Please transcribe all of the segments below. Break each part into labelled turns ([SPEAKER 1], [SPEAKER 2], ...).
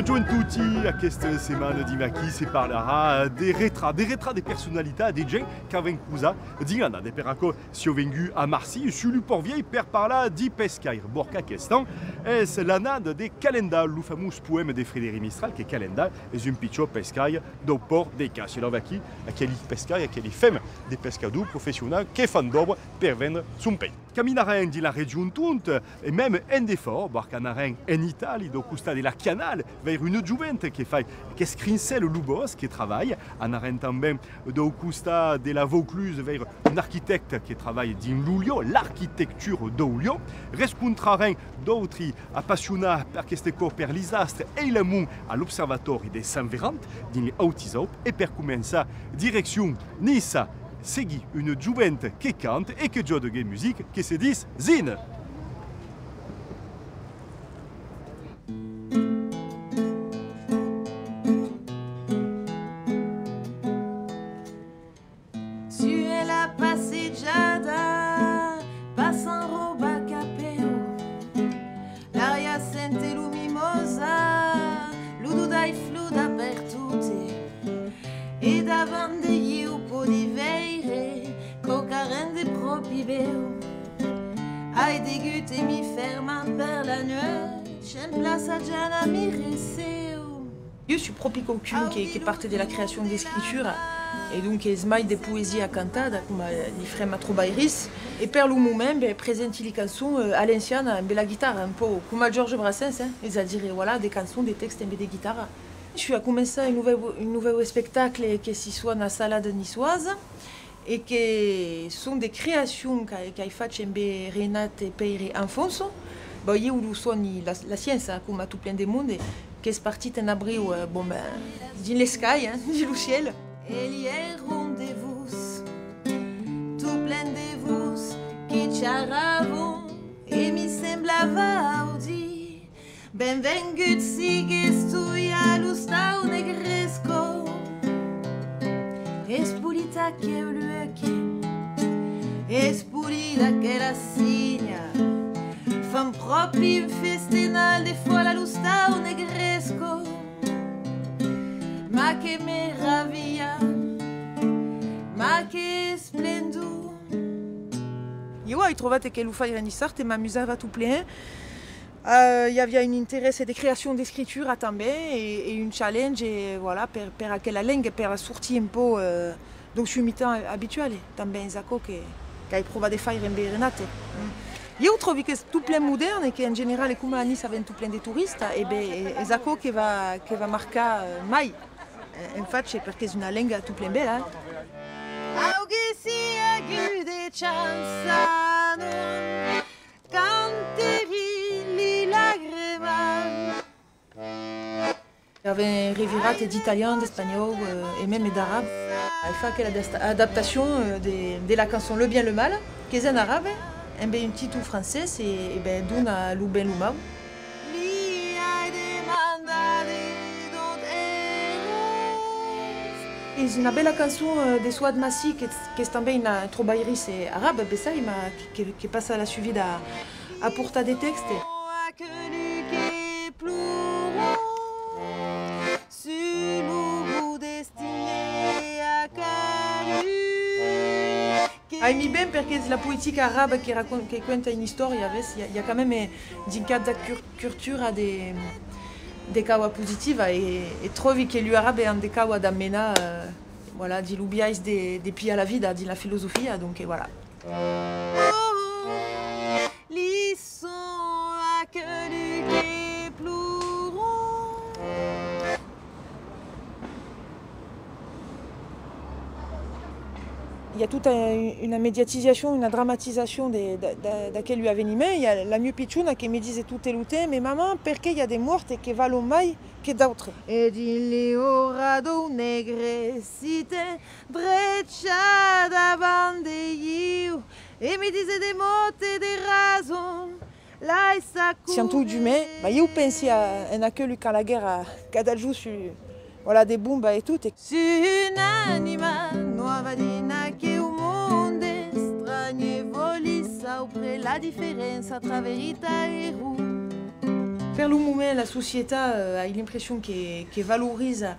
[SPEAKER 1] Bonjour tutti, questa settimana di Macchi si parlerà des retrats des personnalità, des gens che avevano cusa di Anna, de peracco si ho vengu a Marseille, sur le port-vieil per parla di pescaire. Borca questan es l'anade de Calenda, le fameux poème de Frédéric Mistral, che Calenda es un picciò pescaire do port de Cas. E allora qui, a quelli pescaire, a quelli femme de pescadors professionnels che fan d'obra per vendre son pei. Camminaren di la regione tunt, e même en defort, barcanaren en Italie, do custa de la Canal, vers une giovente che scrinsel Lubos, che travaille, anaren també do custa de la Vaucluse, vers un architecte che travaille din Lulio, l'architecture d'Olio, rescontraren d'autri appassionats per queste cor per l'isastre e l'amunt a l'Observatori de Saint-Verant, din l'Autisop, e per començar, direction Nissa, segui une giovente che cante e che gioca de musique, che se dis Zine.
[SPEAKER 2] Ai degute mi ferma per la nuit, j'aime place à Gianna mi reseo.
[SPEAKER 3] Io suis proprio quelqu'un che parte della creazione di scrittura e dunque smai de poesia cantata come li frema trobairis e per lo momento presenti le canzoni all'anciana amb la chitarra un po' come Georges Brassens, c'est-à-dire voilà des chansons, des textes amb de chitarra. Je suis à commencer un nouveau spectacle qui si suona a Sala de Niçoise et qui sont des créations qu'a fait Renate Peire Alfonso. Bon, io lo suoni la scienza come tout plein de monde che è partita in abril din le sky, din le ciel.
[SPEAKER 2] Il y a rendez-vous, tout plein de vous qui c'eravon e mi semblava audi. Benvengut sigues tu lo stau negresco. Espulita che espulita che la signa fan proprio un festinal de folla lo stau negresco. Ma che meraviglia, ma che splendu.
[SPEAKER 3] Io ho trovato che lo fare di sorte m'amusava tout plein. Il y avait un intérêt de création d'écriture à També et une challenge et voilà per quella langue per sortir un po' donc je suis mi-temps habituale També in Zacco che hai provato a fare in Renate. Io trovo che è tutto plein moderne e che in generale come a Nice aveva tutto plein di turisti e Zacco che va marcare mai. Infatti perché è una lingua tutto plein bella.
[SPEAKER 2] Auge sia gude chanzano cantevi
[SPEAKER 3] J'avais rivirate d'italien, d'espagnol et même d'arabe. Elle fait l'adaptation de la chanson Le Bien le Mal, qui est en arabe, et bien un titre français, et ben d'una Lu Ben Lu Mau. C'est une belle chanson de Souad Massi qui est tombée une trobairis arabe, qui passe à la suivi à porta des textes. Aimi bien perché la poétique arabe qui raconte une histoire, il y a quand même une cadre culture des kawa positive et trovi che gli arabe hanno des kawa d'amena voilà di lubiais de pia la vida, di la filosofia, donc voilà. Il y a toute une médiatisation, une dramatisation de quel lui avveniment. Il y a la mia picciuna che mi dice tutte le temps, mais maman, perché il y a des mortes che valent mai che d'autres?
[SPEAKER 2] Ed il orado negresite breccia davanti io e mi dice de motte de rason.
[SPEAKER 3] Siamo du mai, ma io pensi a quello che la guerra cada giù su voilà des bombes et tout.
[SPEAKER 2] Su un'anima nuova di che un mondo strano volissa opre la differenza tra verità e ru.
[SPEAKER 3] Per le moment, la société a l'impression qu'elle valorise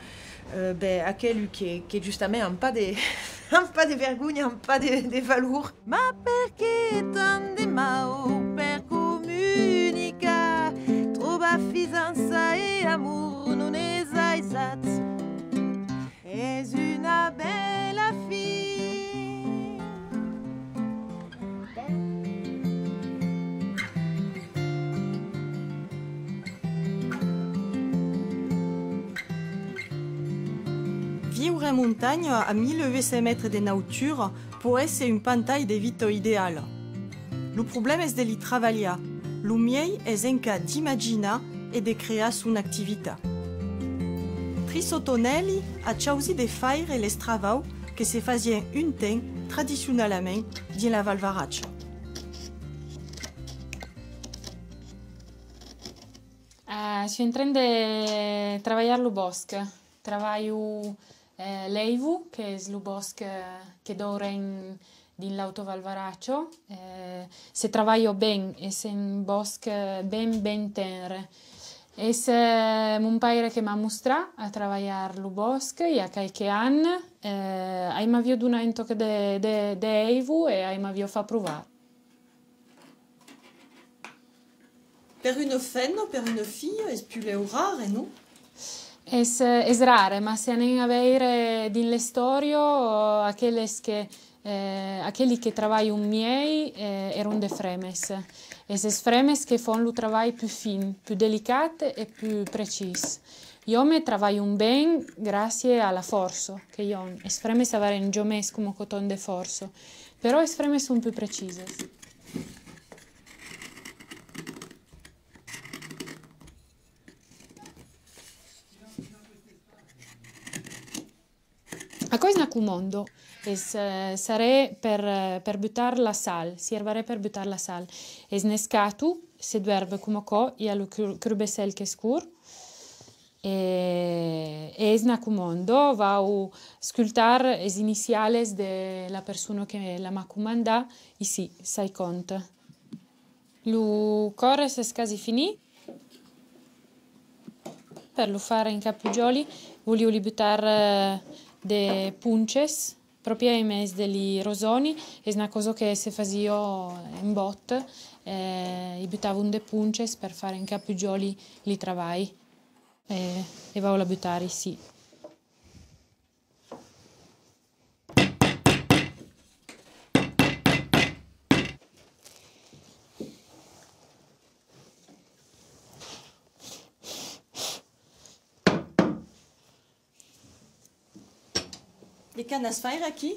[SPEAKER 3] aquel che giustamente un pas de, un pas de vergogna, un pas de valor.
[SPEAKER 2] Ma perché tanti mau per comunica? Trova fidanza e amor non è esatto. È una bella fille.
[SPEAKER 4] Vivre en montagne à 1800 mètres de hauteur pourrait être une pantaille de vite idéale. Le problème est de l'y travailler. Le mieux est un cas d'imaginer et de créer son activité. Trisottonelli a choisi de faire les travaux que se faisaient un temps traditionnellement dans la Val Varaccia.
[SPEAKER 5] Sto entrando a lavorare al bosco. Lavoro l'Eivu, che è il bosco che ora in l'Alto Val Varaccio. Se lavoro bene, è un bosco ben tenero. È un paese che mi ha mostrato a lavorare al bosco e a qualche anno. Mi ha dato un tocco di Eivu e mi ha fatto provare.
[SPEAKER 4] Per une femme, per une fille, è più rare, no?
[SPEAKER 5] È raro, ma se ne avere nelle storie quelli che lavorano miei erano dei fremes. E se fremes che fanno il lavoro più fine, più delicato e più preciso. Io mi lavoro bene grazie alla forza che io ho. Le fremes avevano già messo come cotone di forza, però le fremes sono più precise. A cosa nacumondo sarebbe per buttare la sal, servirà per buttare la sal. E snescato, se duerbe come co, e allo crubesel che scur. E snacumondo va a scultare le iniziali della persona che la m'ha comandata, e sì, sai conto. Lo corre se quasi finì. Per lo fare in capugioli, voglio buttare de punches, proprio in mezzo degli rosoni, è una cosa che se facevo in botte, buttavo un de punches per fare in capugioli li travai e vado a buttare, sì.
[SPEAKER 4] E che andas fare qui?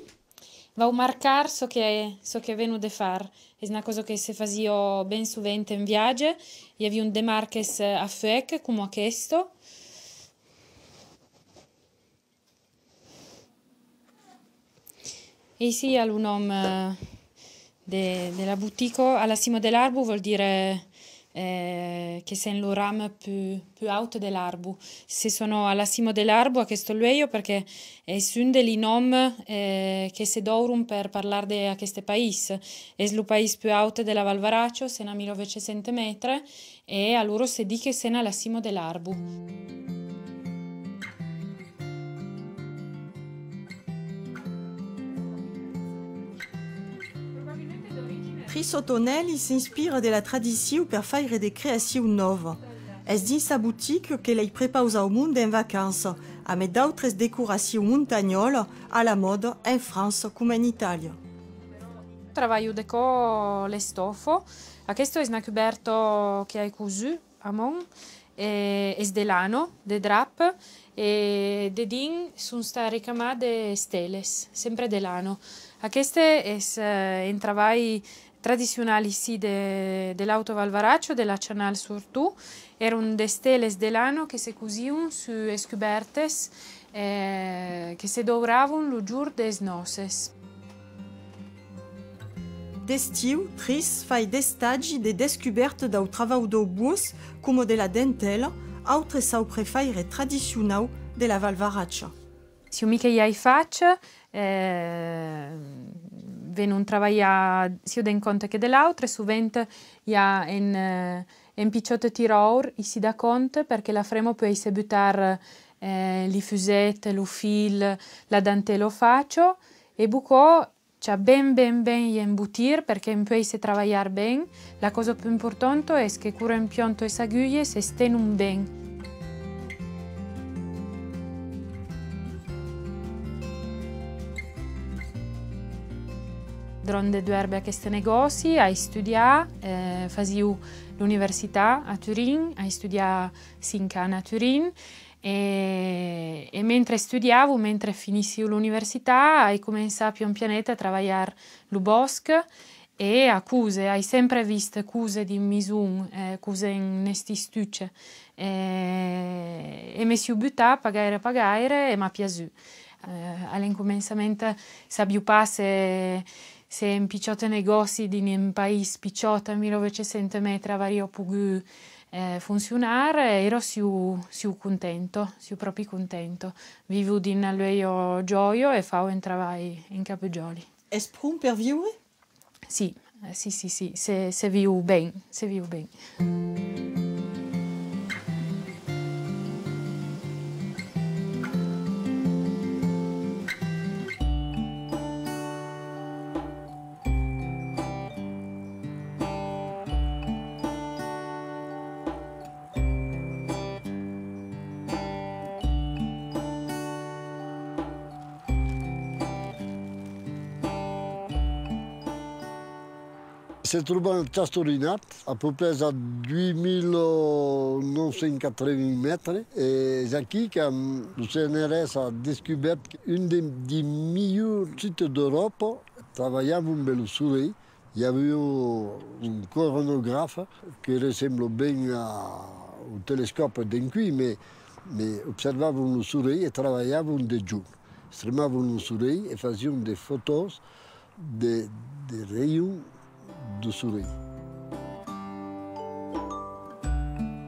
[SPEAKER 5] Va a marcare so che è venuto a fare. È una cosa che se facevo ben sovente in viaggio. E avevo un demarches a fuoco, come questo. E sì, ha il nome della boutique. Alla cima dell'arbo vuol dire che sei il ramo più alto dell'arbo. Se sono alla cima dell'arbo a questo luogo perché è un dei nomi che si danno per parlare di questo paese. È il paese più alto della Val Varaccio, se a 1900 metri, e a loro si dice che sei alla cima dell'arbo.
[SPEAKER 4] Trisottonelli s'inspire de la tradition per faire des créations nuove. È in sa boutique che lei prepara al mondo in vacanze, avec d'autres décorations montagnoles alla mode in France come in Italia.
[SPEAKER 5] Lavoro con le stoffe. Questo è un coperto che hai cuso a mano, è delano, de drap, e de din sono state ricamate stelle, sempre delano. Queste è un lavoro tradizionali sì dell'Alto Val Varaccio, della Canal surtout, erano de stelle delano che si cosivano su scobertes che si dovravano il giorno des nozes.
[SPEAKER 4] D'estiu, Tris fa des stagi de descuberte dal travau do bus come della dentella, altre sau prefaire tradizionale della Val Varaccia.
[SPEAKER 5] Se io mica hai faccia, vengono a lavorare sia da un conto che dall'altro, sovente in un picciotto tiraur, si dà conto, perché la fremo può essere buttare le fusette, lo fil, la dentelle lo faccio, e buco c'è ben imbutir perché può essere lavorare bene. La cosa più importante è che cura un pianto e saguglie se stengono bene. Durante due erbe a questi negozi, hai studiato, facevo l'università a Turin, hai studiato 5 anni a Turin e mentre studiavo, mentre finissi l'università, hai cominciato pian pianeta a lavorare al bosco e a cose, hai sempre visto cose di mison, cose in questi stucce e mi sono buttata a pagare e mi è piaciuto. All'incominciamento sapevo pas se in picciotti negozi di un paese picciotta a 1900 metri avrei potuto funzionare, ero contento, proprio contento. Vivo di un luogo gioio e faccio un lavoro in Capigioli.
[SPEAKER 4] È pronto per vivere?
[SPEAKER 5] Sì, se vivo bene, se vivo bene.
[SPEAKER 6] Si trouve un Chastorinat, à peu près à 2980 mètres. Et ici, quand le CNRS a découvert un des meilleurs sites d'Europe, travaillions dans le soleil. Il y avait un coronographe qui ressemble bien au télescope d'Inqui, mais observavam le soleil et travaillavam de jour. Streamavam le soleil et faisions des photos des rayons du soleil.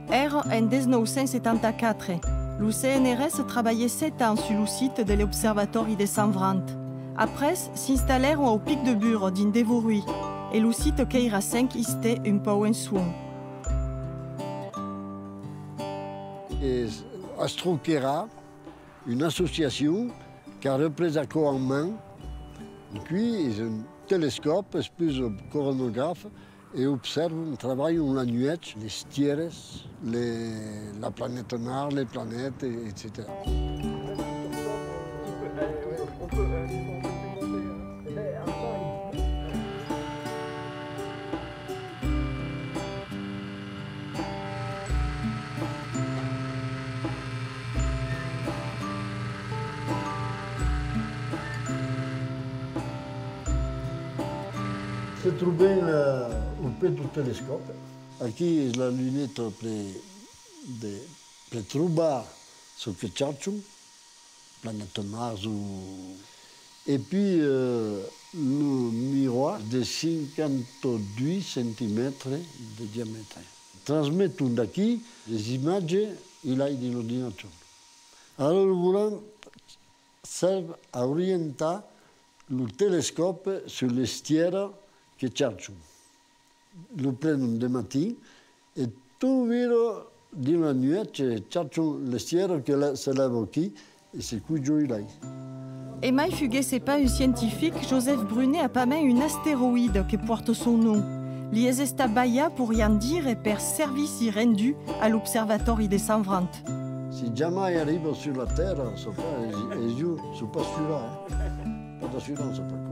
[SPEAKER 4] Era en 1974. Le CNRS travaillait 7 ans sur le site de l'Observatoire de Sant Vrant. Après, s'installèrent au pic de Bure d'Indevorui et le site qu'era 5 était un peu en soin.
[SPEAKER 6] Et Astroquera, une association qui a repris à en main, et puis ils ont un télescope, plus un coronographe, et observent, travaillent la nuit, les stieres, la planète Mars, les planètes, etc. Se trouvait au pied du télescope. Ici, la lunette pour trouver ce que cherchons, planète Mars. Et puis, le miroir de 52 cm de diamètre. Transmettons d'ici les images il a de l'ordinateur. Alors, le volant sert à orienter le télescope sur les stieres che cherchano. Lo prendono di mattina e tu vedi di una notte cherchano le stiere che se lèvent qui et c'est qui gioia là.
[SPEAKER 4] Et mai fuguesse pas un scientifique, Joseph Brunet a pas même un astéroïde qui porte son nom. Lies esta baia pour rien dire et per service rendu à l'Observatoire de Sant Vrant.
[SPEAKER 6] Si jamais arrive sur la Terre, so pas, et je ne suis pas sûr, pas d'assurance par contre.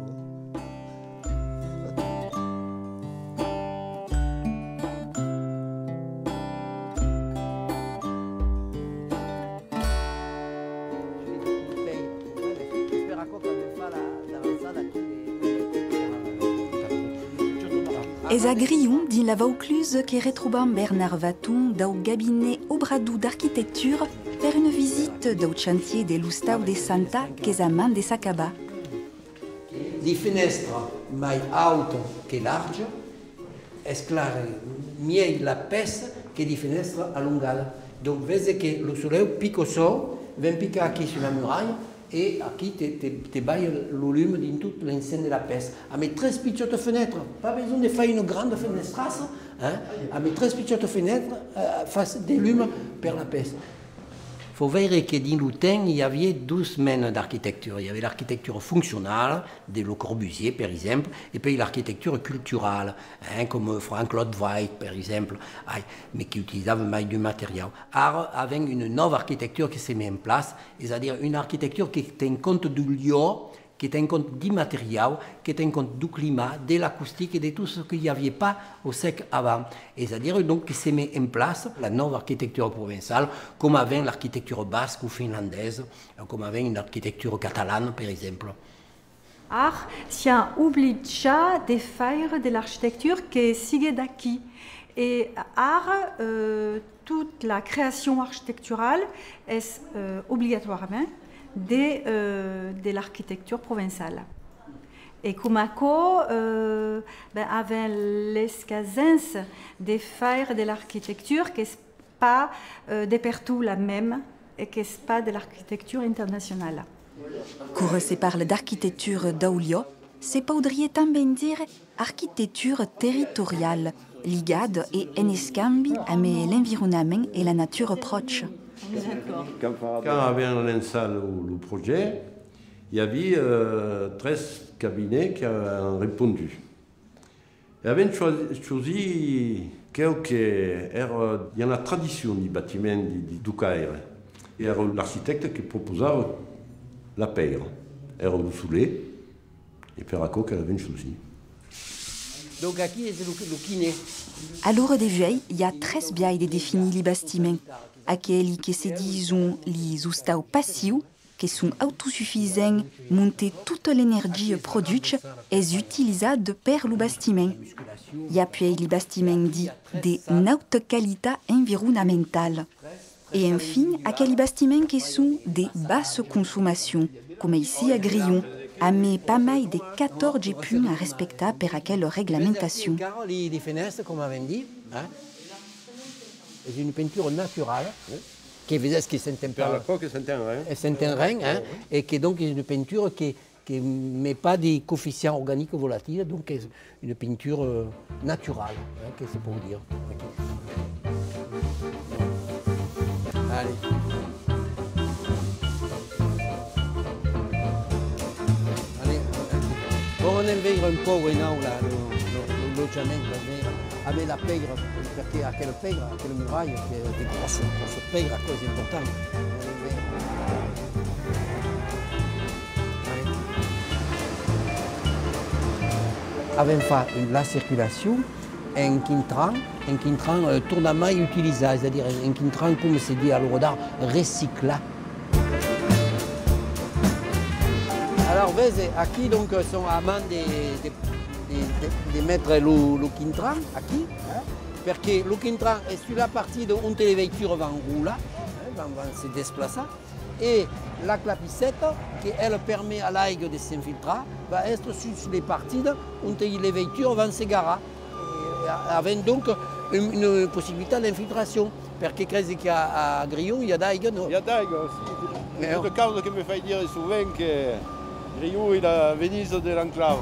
[SPEAKER 7] Es a Grion din la Vaucluse qui retroubam Bernard Vaton dau gabinet obradou d'architecture per une visite dau chantier de l'Ustau de Santa qu'es a man de Sacaba.
[SPEAKER 8] Di finestra mai alto che large, es clar miei la pesa che di finestra allungata. Donc vede che lo soleil pico so, ven pica qui sur la muraille et aquí te baille le volume dans toute l'enceinte de la peste. Avec 13 petites fenêtres, pas besoin de faire une grande fenestrasse, hein? Avec 13 petites fenêtres, face des lumes pour la peste. Il faut voir que dans le temps, il y avait 12 domaines d'architecture. Il y avait l'architecture fonctionnelle, de Le Corbusier, par exemple, et puis l'architecture culturelle, hein, comme Frank Lloyd Wright, par exemple, mais qui utilisait du matériel. Alors, avec une nouvelle architecture qui s'est mise en place, c'est-à-dire une architecture qui tient compte du lieu, qui tient compte du matériel, qui tient compte du climat, de l'acoustique et de tout ce qu'il n'y avait pas au siècle avant. C'est-à-dire donc qui s'est mis en place la nouvelle architecture provençale, comme avec l'architecture basque ou finlandaise, comme avec une architecture catalane, par exemple.
[SPEAKER 9] Art, si on oublie déjà des failles de l'architecture qui sigue d'acquis. Et art, toute la création architecturale est obligatoirement de l'architecture provençale. Et comme avec l'escasence des failles de l'architecture, qui n'est pas de partout la même et qui n'est pas de l'architecture internationale.
[SPEAKER 7] Quand se parle d'architecture d'Aulio, se podria também dire architecture territoriale, ligada et en escambi avec l'environnement et la nature proche.
[SPEAKER 10] Quand on avait lancé le projet, il y avait 13 cabinets qui ont répondu. Ils avaient choisi quelques... Il y a la tradition du bâtiment du Caire. Il y a l'architecte qui proposait la paire. Il y a le Soulet et Perraco qui avait choisi.
[SPEAKER 8] Donc ici, c'est le kiné.
[SPEAKER 7] À l'heure des vieilles, il y a 13 biais de définir les bâtiments. Aqueles que se disent les ustaus passifs, qui sont autosuffisants, monter toute l'énergie produite est utilisée par le bâtiment. Il y a puis les bâtiments dits de haute qualité environnementale. Et enfin, aqueles bâtiments qui sont de basse consommation, comme ici à Grillon, avec pas mal de 14 points à respecter par aquelle réglementation.
[SPEAKER 8] Les fenêtres, comme on avait dit, c'est une peinture naturelle qui faisait ce qui s'entend pas. Et qui donc est une peinture qui ne met pas des coefficients organiques volatiles, donc c'est une peinture naturelle, que c'est pour dire. Allez. Allez. Bon, on envahir un peu maintenant le logement avec la pègre, parce qu'il y a quelle pègre, quelle muraille, des grosses pègres à cause importante. Avec la circulation, un quintran tournement utilisé, c'est-à-dire un quintran, comme c'est dit à l'euro d'art, recyclé. Alors, vous voyez, ici, donc, sont amants de mettre le quintran, ici, parce que le quintran est sur la partie où les voitures vont rouler, vont se déplacer, et la clapissette, qui elle permet à l'ail de s'infiltrer, va être sur les parties où les voitures vont se garer, avec donc une possibilité d'infiltration. Parce que qu'à Grillon, il y a d'aigue, non?
[SPEAKER 10] Il y a d'aigue aussi. C'est le cas qui me fait dire souvent que Grillon est la Venise de l'enclave.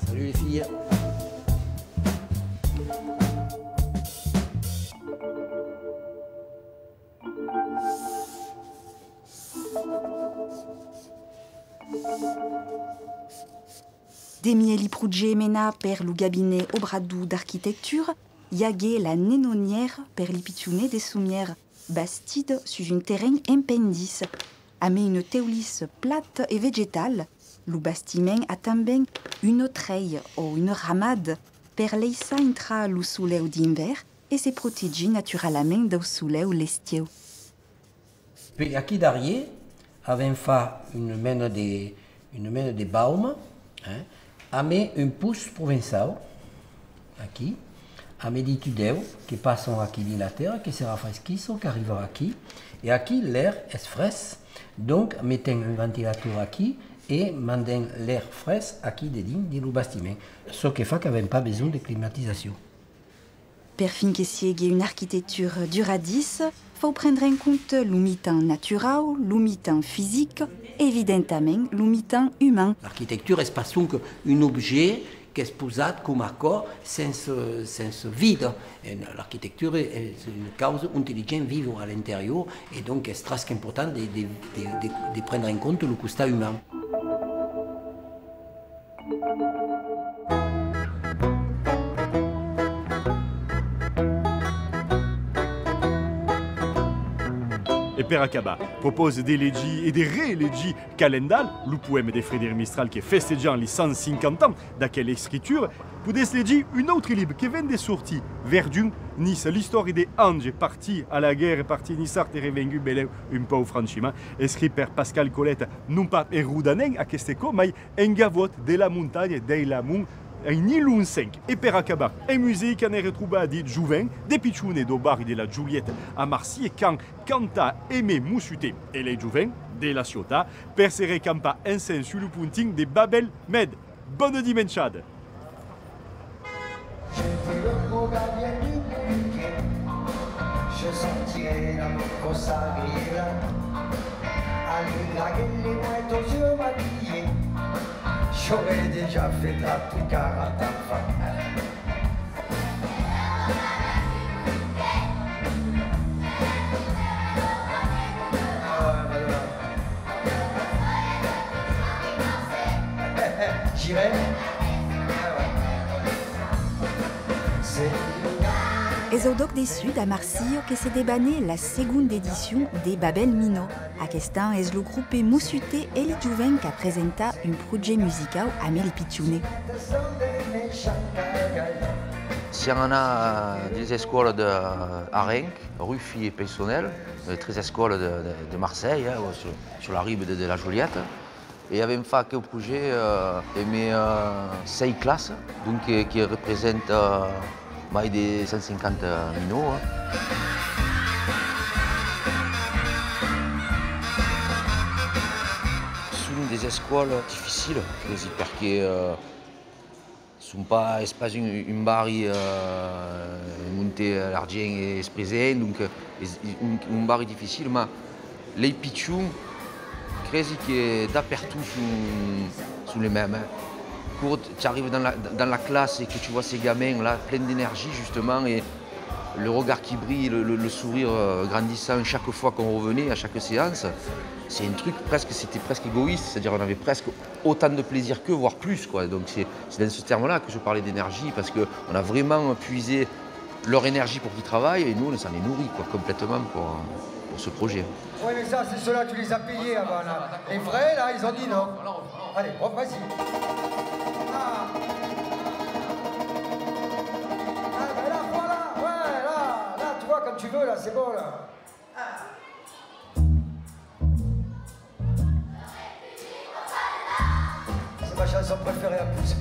[SPEAKER 8] Salut les filles.
[SPEAKER 7] Demieli projet mena per le cabinet Obradu d'architecture, yagé la nénonière per l'ipitune des soumières, bastide sur un terrain impendice, avec une théolis plate et végétale. Le bastiment a também une treille ou une ramade per leissa intra le soleil d'hiver et se protéger naturellement du soleil l'estiu.
[SPEAKER 8] Puis ici derrière, avait fait une mène de baume, avec un pouce provençal, ici, avec des tudeux qui passent ici dans la terre, qui se rafraîchissent, qui arrivent ici. Et ici, l'air est frais, donc mettons un ventilateur ici et mandons l'air frais ici dedans dans le bâtiment. Ce qui fait qu'il n'y avait pas besoin de climatisation.
[SPEAKER 7] Per fin que sigue une architecture duradis, faut prendre en compte le mitan natural, le mitan physique, évidemment le mitan humain.
[SPEAKER 8] L'architecture è spassunk un objet che è sposato come accordo senza vita. L'architecture è une cause intelligente vive à l'intérieur et donc è très important de prendre en compte le constat humain.
[SPEAKER 1] Et Per Acaba propose des leggi et des re-leggi calendal, le poème de Frédéric Mistral qui festeggia les 150 ans d'aquelle écriture, pour des leggi un autre livre qui vient de sortir, Verdun, Nice, l'histoire des anges partis à la guerre, partis Nissart et revenus beleu un peu au franchiment, écrit par Pascal Colette, non pas erudanen à Questeco, mais en gavot de la montagne de l'amour, en 2005. Et Per Acaba, en musique, on est retrouvé dit Jouvin, des pitchounes do bar de la Juliette à Marseille, quand canta Aimé Moussuté et les Jouvin de la Ciotat, per se recampa ensemble sur le punting de Babel Med. Bonne dimanchade!
[SPEAKER 11] Je sentirai l'amour consacré là, à lui draguer les mouettes aux yeux maquillés. J'aurais déjà fait de la plus 40 enfants. J'irai.
[SPEAKER 7] Es au Doc des Sud à Marseille que s'est débanné la seconde édition des Babel Mino. Aquest an es le groupe Moussuté et les Jouvin qui a présenté un projet musical à Melipitchoune.
[SPEAKER 12] Si on a des écoles de Arenc, Ruffi et Peyssonnel, 13 écoles de Marseille, hein, sur la rive de la Juliette. Et il y avait une fac au projet, mais 6 classes, donc, qui représentent des 150 minots. Hein. Sono des écoles difficiles, parce que sont pas un barri monté à l'argent et présent, donc un barri difficile, mais les pitchous, crezi que d'aperçu sont les mêmes. Quand tu arrives dans la classe et que tu vois ces gamins là, pleins d'énergie justement, et le regard qui brille, le sourire grandissant chaque fois qu'on revenait, à chaque séance, c'est un truc c'était presque égoïste, c'est-à-dire on avait presque autant de plaisir qu'eux, voire plus, quoi. Donc c'est dans ce terme-là que je parlais d'énergie, parce qu'on a vraiment puisé leur énergie pour qu'ils travaillent, et nous on s'en est nourris, quoi, complètement pour ce projet.
[SPEAKER 11] Oui, mais ça, c'est ceux-là, tu les as payés avant, là. Les vrais, là, ils ont dit non. Allez, hop, vas-y. Ah, ben là, voilà, ouais, là, tu vois, comme tu veux, là, c'est bon, là. C'est ma chanson préférée, en plus.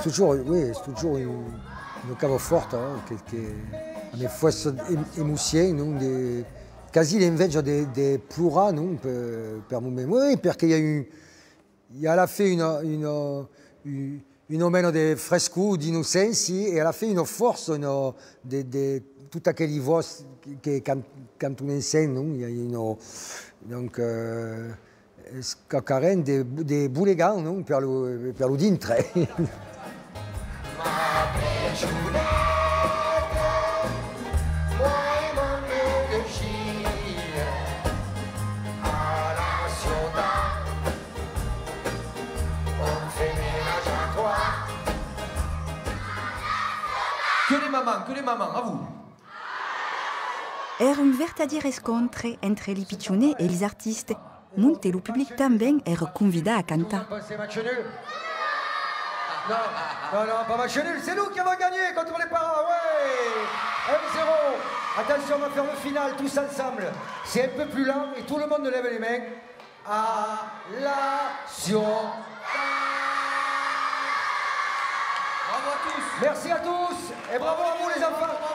[SPEAKER 13] C'est toujours une cave forte, hein, on est force émotion, quasi l'invece des plura, non, per moment. Oui, parce qu'il y a fait une omeno de fresco, d'innocence, et elle a fait une force de tout aquel voix que quand on enseigne, non, il y a donc carène des boulegans, non, per le dintre.
[SPEAKER 11] Que les mamans, à vous.
[SPEAKER 7] Era un verdader escontre entre les pitchounets et les artistes. Monte le public também era convida a cantar.
[SPEAKER 11] C'est match nul. Non, pas match nul, c'est nous qui avons gagné contre les parents, ouais. 1-0. Attention, on va faire le final tous ensemble. C'est un peu plus lent et tout le monde lève les mains. À la Ciotat. Bravo à tous. Merci à tous et bravo à vous les enfants.